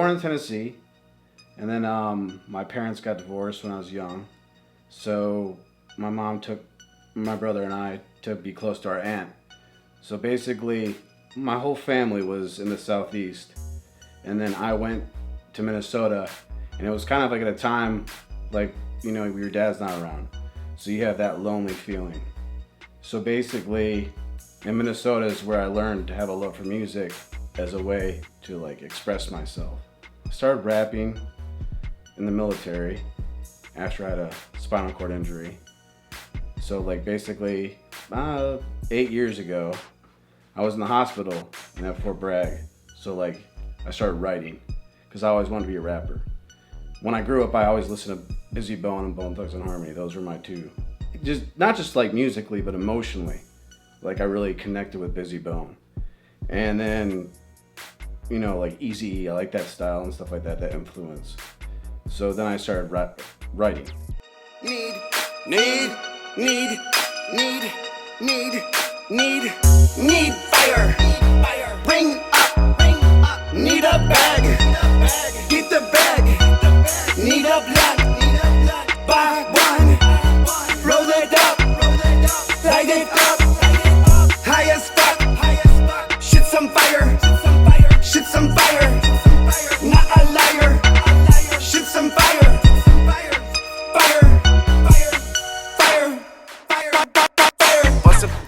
born in Tennessee, and then my parents got divorced when I was young. So my mom took my brother and I to be close to our aunt. So basically, my whole family was in the Southeast. And then I went to Minnesota, and it was kind of like at a time, like, you know, your dad's not around. So you have that lonely feeling. So basically, in Minnesota is where I learned to have a love for music as a way to like express myself. I started rapping in the military after I had a spinal cord injury. So like basically 8 years ago, I was in the hospital at Fort Bragg. So like I started writing because I always wanted to be a rapper. When I grew up, I always listened to Busy Bone and Bone Thugs and Harmony. Those were my two. Just not just like musically, but emotionally. Like I really connected with Busy Bone. And then, you know, like Eazy-E, I like that style and stuff like that, that influence. So then I started writing. Need fire. Bring up. Need a bag. Get the bag. Need a block. Buy one. Roll it up. Light it up. High as fuck. Shit some fire. Shit some fire. Not a liar. Shit some fire.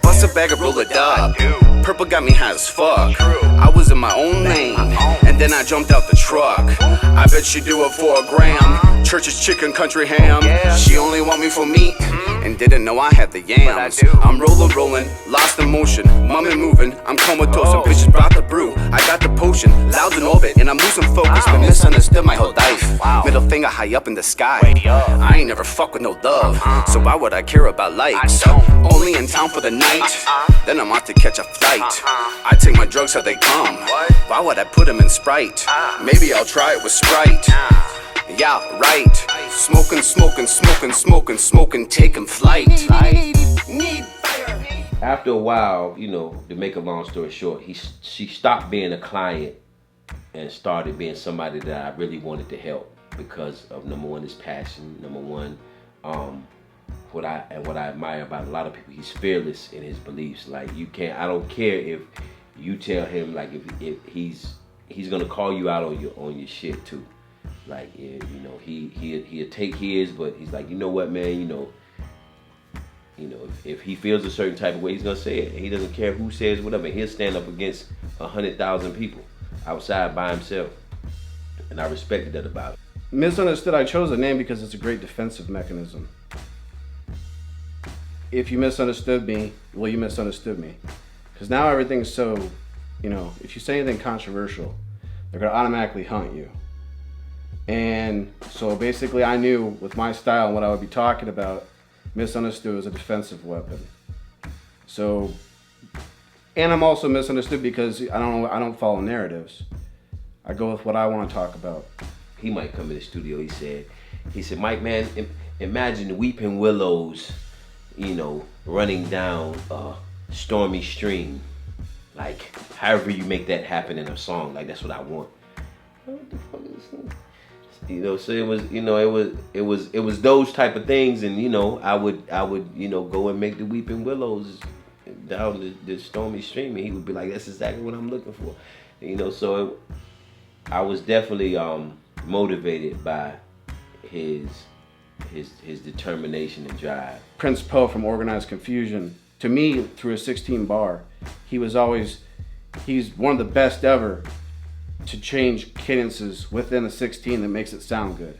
Bust a bag and roll it up. Purple got me high as fuck. I was in my own lane, and then I jumped out the truck. I bet she do it for a gram. Church's chicken, country ham. She only want me for meat, and didn't know I had the yams. I'm rolling, lost in motion. Mummy moving, I'm comatose, and bitches brought the brew. I got the potion, loud in orbit, and I'm losing focus. Been misunderstood my whole life. Middle finger high up in the sky. I ain't never fuck with no love, so why would I care about likes? Only in town for the night, then I'm out to catch a flight. I take my drugs how they come. Why would I put them in Sprite? Maybe I'll try it with Sprite. Yeah, right. Smoking, taking flight. Need fire. After a while, you know, to make a long story short, she stopped being a client and started being somebody that I really wanted to help because of number one, his passion. Number one, what I admire about a lot of people, he's fearless in his beliefs. Like I don't care if you tell him like if he's gonna call you out on your shit too. Like you know he'll take his, but he's like, you know what, man, you know if he feels a certain type of way, he's gonna say it. He doesn't care who says whatever. He'll stand up against 100,000 people outside by himself, and I respected that about it. Misunderstood, I chose the name because it's a great defensive mechanism. If you misunderstood me, well, you misunderstood me. Because now everything's so, you know, if you say anything controversial, they're gonna automatically hunt you. And so basically I knew with my style and what I would be talking about, misunderstood was a defensive weapon. So, and I'm also misunderstood because I don't follow narratives. I go with what I want to talk about. He might come in the studio, he said, Mike, man, imagine the weeping willows, you know, running down a stormy stream. Like, however you make that happen in a song, like that's what I want. What the fuck is this? You know, so it was, you know, it was those type of things, and you know, I would, you know, go and make the weeping willows down the stormy stream, and he would be like, that's exactly what I'm looking for. You know, so I was definitely motivated by his determination and drive. Prince Poe from Organized Confusion, to me, through a 16 bar, he's one of the best ever to change cadences within a 16 that makes it sound good.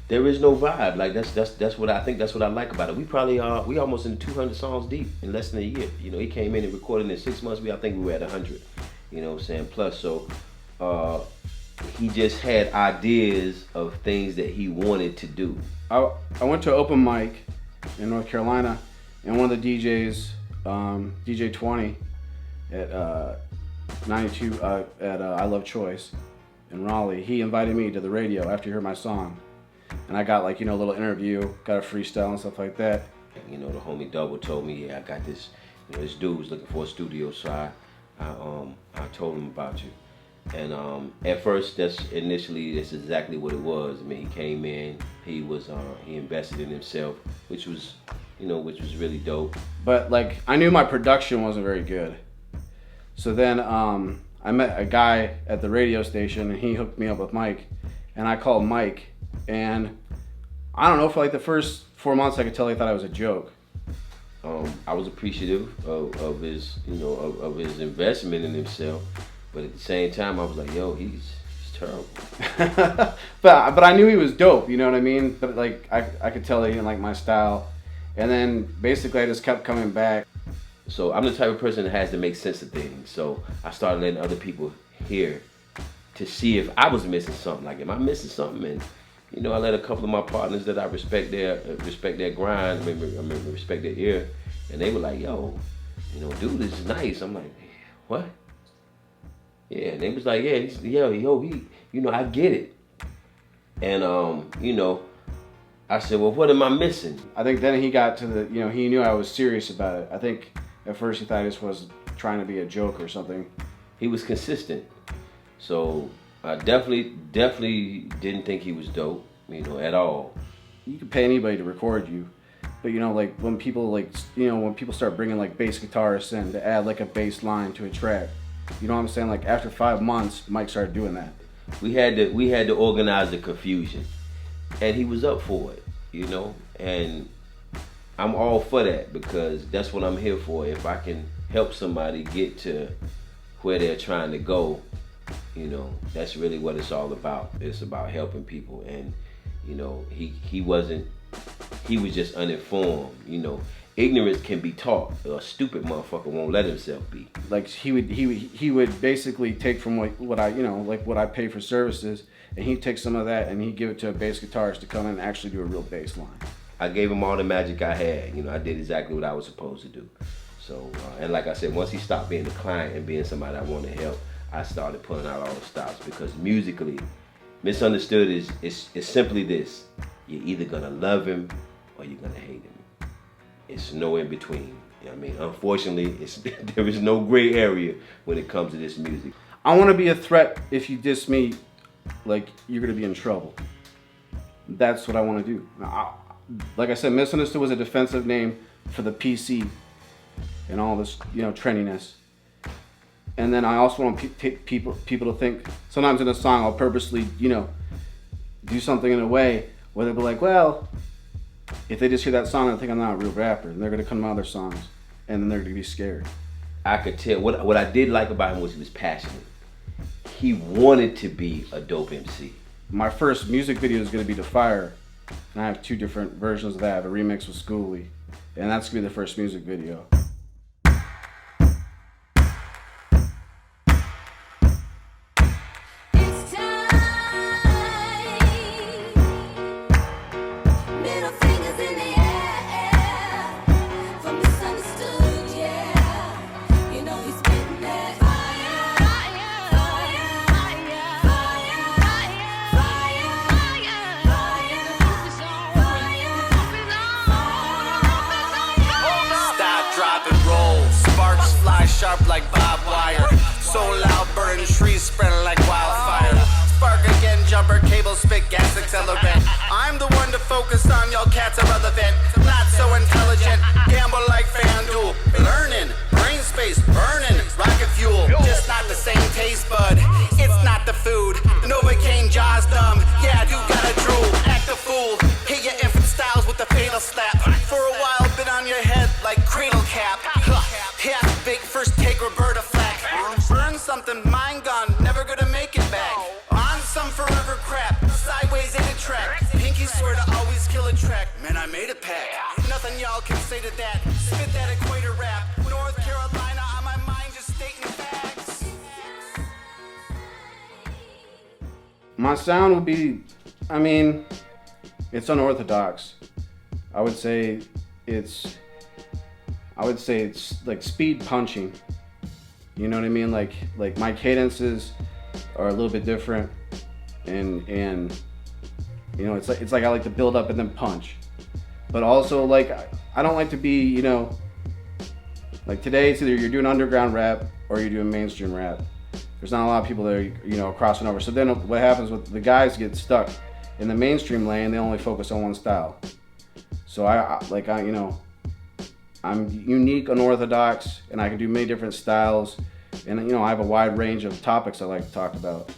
There is no vibe. Like that's what I think. That's what I like about it. We almost in 200 songs deep in less than a year. You know, he came in and recorded in 6 months. I think we were at 100. You know what I'm saying? Plus, so he just had ideas of things that he wanted to do. I went to an open mic in North Carolina, and one of the DJs, DJ 20, at 92 at I Love Choice in Raleigh, he invited me to the radio after he heard my song, and I got like, you know, a little interview, got a freestyle and stuff like that. You know, the homie Double told me, yeah, I got this, you know, this dude was looking for a studio, so I told him about you, And at first, that's exactly what it was. I mean, he came in, he invested in himself, which was really dope. But like, I knew my production wasn't very good. So then I met a guy at the radio station, and he hooked me up with Mike. And I called Mike, and I don't know, for like the first 4 months, I could tell he thought I was a joke. I was appreciative of his, of his investment in himself, but at the same time, I was like, yo, he's terrible. but I knew he was dope, you know what I mean? But like, I could tell that he didn't like my style. And then basically I just kept coming back. So I'm the type of person that has to make sense of things. So I started letting other people hear to see if I was missing something. Like, am I missing something? And I let a couple of my partners that I respect their grind, respect their ear, and they were like, yo, dude, this is nice. I'm like, what? Yeah, and they was like, yeah, I get it. And I said, well, what am I missing? I think then he got to he knew I was serious about it. I think at first he thought I just was trying to be a joke or something. He was consistent. So I definitely didn't think he was dope, at all. You could pay anybody to record you, but like when people start bringing like bass guitarists in to add like a bass line to a track, you know what I'm saying? Like after 5 months, Mike started doing that. We had to organize the confusion, and he was up for it, and I'm all for that because that's what I'm here for. If I can help somebody get to where they're trying to go, that's really what it's all about. It's about helping people, and he was just uninformed. Ignorance can be taught. A stupid motherfucker won't let himself be. Like he would basically take from what I pay for services, and he'd take some of that and he'd give it to a bass guitarist to come in and actually do a real bass line. I gave him all the magic I had. I did exactly what I was supposed to do. So and like I said, once he stopped being a client and being somebody I wanted to help, I started pulling out all the stops, because musically, Misunderstood is simply this: you're either gonna love him or you're gonna hate him. It's no in between. Unfortunately, there is no gray area when it comes to this music. I want to be a threat. If you diss me, like, you're gonna be in trouble. That's what I want to do. Like I said, Misunderstood was a defensive name for the PC and all this, trendiness. And then I also want people to think, sometimes in a song I'll purposely, do something in a way where they'll be like, well, if they just hear that song, they'll think I'm not a real rapper, and they're gonna come to my other songs, and then they're gonna be scared. I could tell, what I did like about him was he was passionate. He wanted to be a dope MC. My first music video is gonna be The Fire, and I have 2 different versions of that. I have a remix with Schoolie, and that's gonna be the first music video. Sharp like barbed wire, so loud burning trees spreading like wildfire. Spark again, jumper cable, spit gas accelerant. I'm the one to focus on, y'all cats are relevant. Not so intelligent, gamble like FanDuel. Learning, brain space burning, rocket fuel. Just not the same taste bud, it's not the food. Novocaine, jaws dumb, yeah I do gotta drool. Act a fool, hit your infant styles with a fatal slap. For a while been on your head like cradle cap. Half big, first take Roberta Flack. Burn something, mind gone, never gonna make it back. On some forever crap, sideways in a track. Pinky swear to always kill a track. Man, I made a pack. Nothing y'all can say to that. Spit that equator rap. North Carolina on my mind, just stating facts. My sound would be, it's unorthodox. I would say it's like speed punching. You know what I mean? Like my cadences are a little bit different, and it's like I like to build up and then punch. But also, like, I don't like to be, like today it's either you're doing underground rap or you're doing mainstream rap. There's not a lot of people that are, you know, crossing over. So then what happens with the guys get stuck in the mainstream lane, they only focus on one style. So you know, I'm unique, unorthodox, and I can do many different styles. And, you know, I have a wide range of topics I like to talk about.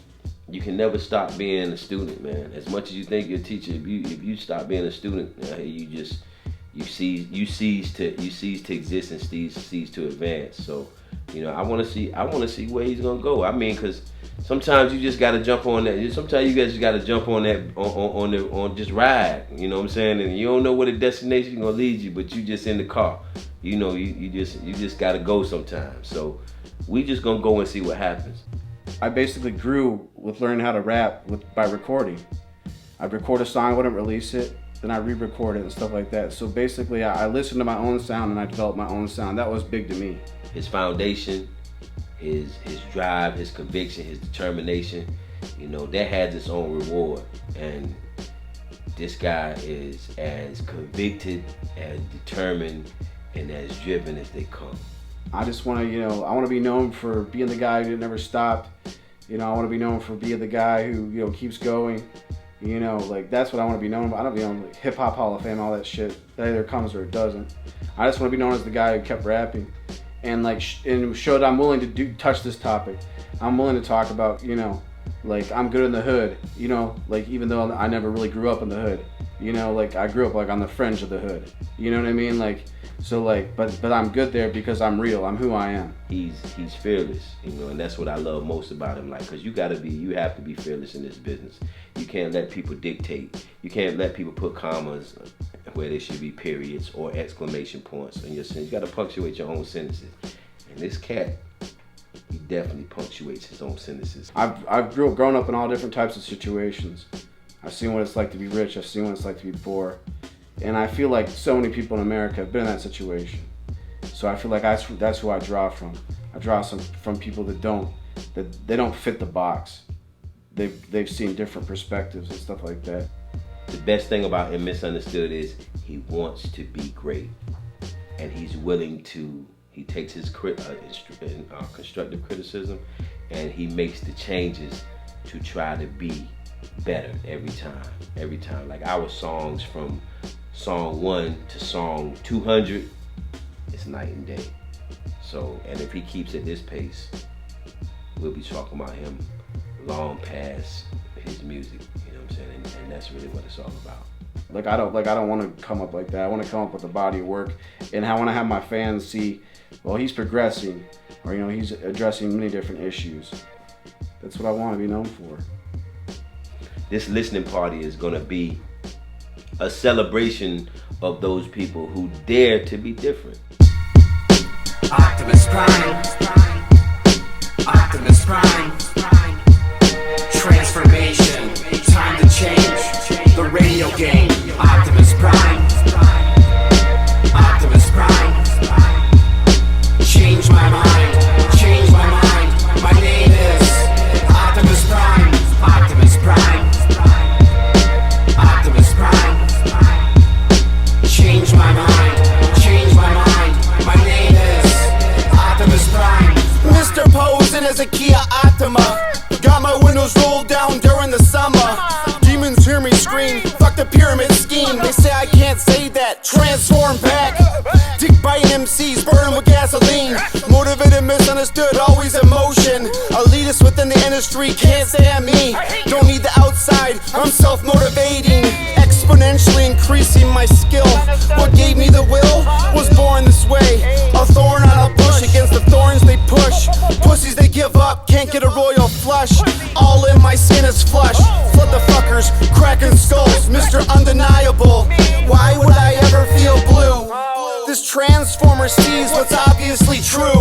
You can never stop being a student, man. As much as you think you're a teacher, if you stop being a student, you cease to exist and cease to advance. So, you know, I want to see where he's gonna go. I mean, because sometimes you just gotta jump on that. Sometimes you guys just gotta jump on that on just ride. You know what I'm saying? And you don't know where the destination is gonna lead you, but you just in the car. You know, you just gotta go sometimes. So we just gonna go and see what happens. I basically grew with learning how to rap by recording. I'd record a song, I wouldn't release it, then I re-record it and stuff like that. So basically, I listened to my own sound and I developed my own sound. That was big to me. His foundation, his drive, his conviction, his determination, you know, that has its own reward. And this guy is as convicted, as determined, and as driven as they come. I just want to, you know, I want to be known for being the guy who never stopped. You know, I want to be known for being the guy who, you know, keeps going. You know, like, that's what I want to be known for. I don't be on, like, Hip Hop Hall of Fame, all that shit. That either comes or it doesn't. I just want to be known as the guy who kept rapping. And, like, and showed I'm willing to touch this topic. I'm willing to talk about, you know, like, I'm good in the hood. You know, like, even though I never really grew up in the hood. You know, like, I grew up, like, on the fringe of the hood. You know what I mean? Like, so, like, but I'm good there because I'm real. I'm who I am. He's fearless, you know, and that's what I love most about him. Like, because you have to be fearless in this business. You can't let people dictate. You can't let people put commas where there should be periods or exclamation points in your sentence. You got to punctuate your own sentences. And this cat, he definitely punctuates his own sentences. I've grown up in all different types of situations. I've seen what it's like to be rich. I've seen what it's like to be poor. And I feel like so many people in America have been in that situation. So I feel like that's who I draw from. I draw from people that they don't fit the box. They've seen different perspectives and stuff like that. The best thing about him, Misunderstood, is he wants to be great, and he's willing to. He takes his constructive criticism, and he makes the changes to try to be better every time. Like, our songs from song 1 to song 200, it's night and day. So, and if he keeps at this pace, we'll be talking about him long past his music, you know what I'm saying? And that's really what it's all about. Like, I don't want to come up like that. I want to come up with a body of work, and I want to have my fans see, well, he's progressing, or, you know, he's addressing many different issues. That's what I want to be known for. This listening party is going to be a celebration of those people who dare to be different. Optimus Prime, Optimus Prime, transformation, time to change, the radio game, Optimus Prime, Optimus Prime, change my mind, my name is Optimus Prime, Optimus Prime, Optimus Prime, change my mind, my name is Optimus Prime. Mr. Posing as a Kia Optima, got my windows rolled down during the summer. Demons hear me scream, fuck the pyramid scheme. They say I can't say that, transform back. Dick biting MCs, burn with gasoline. Motivated, misunderstood, always in motion. Elitist within the industry, can't say I'm me. Don't need the outside, I'm self-motivating. Exponentially increasing my skill. What gave me the will was born this way. A thorn on a bush against the thorns they push. Pussies they give up, can't get a royal flush. All in my skin is flush. Flood the fuckers, cracking skulls, Mr. Undeniable. Why would I ever feel blue? This transformer sees what's obviously true.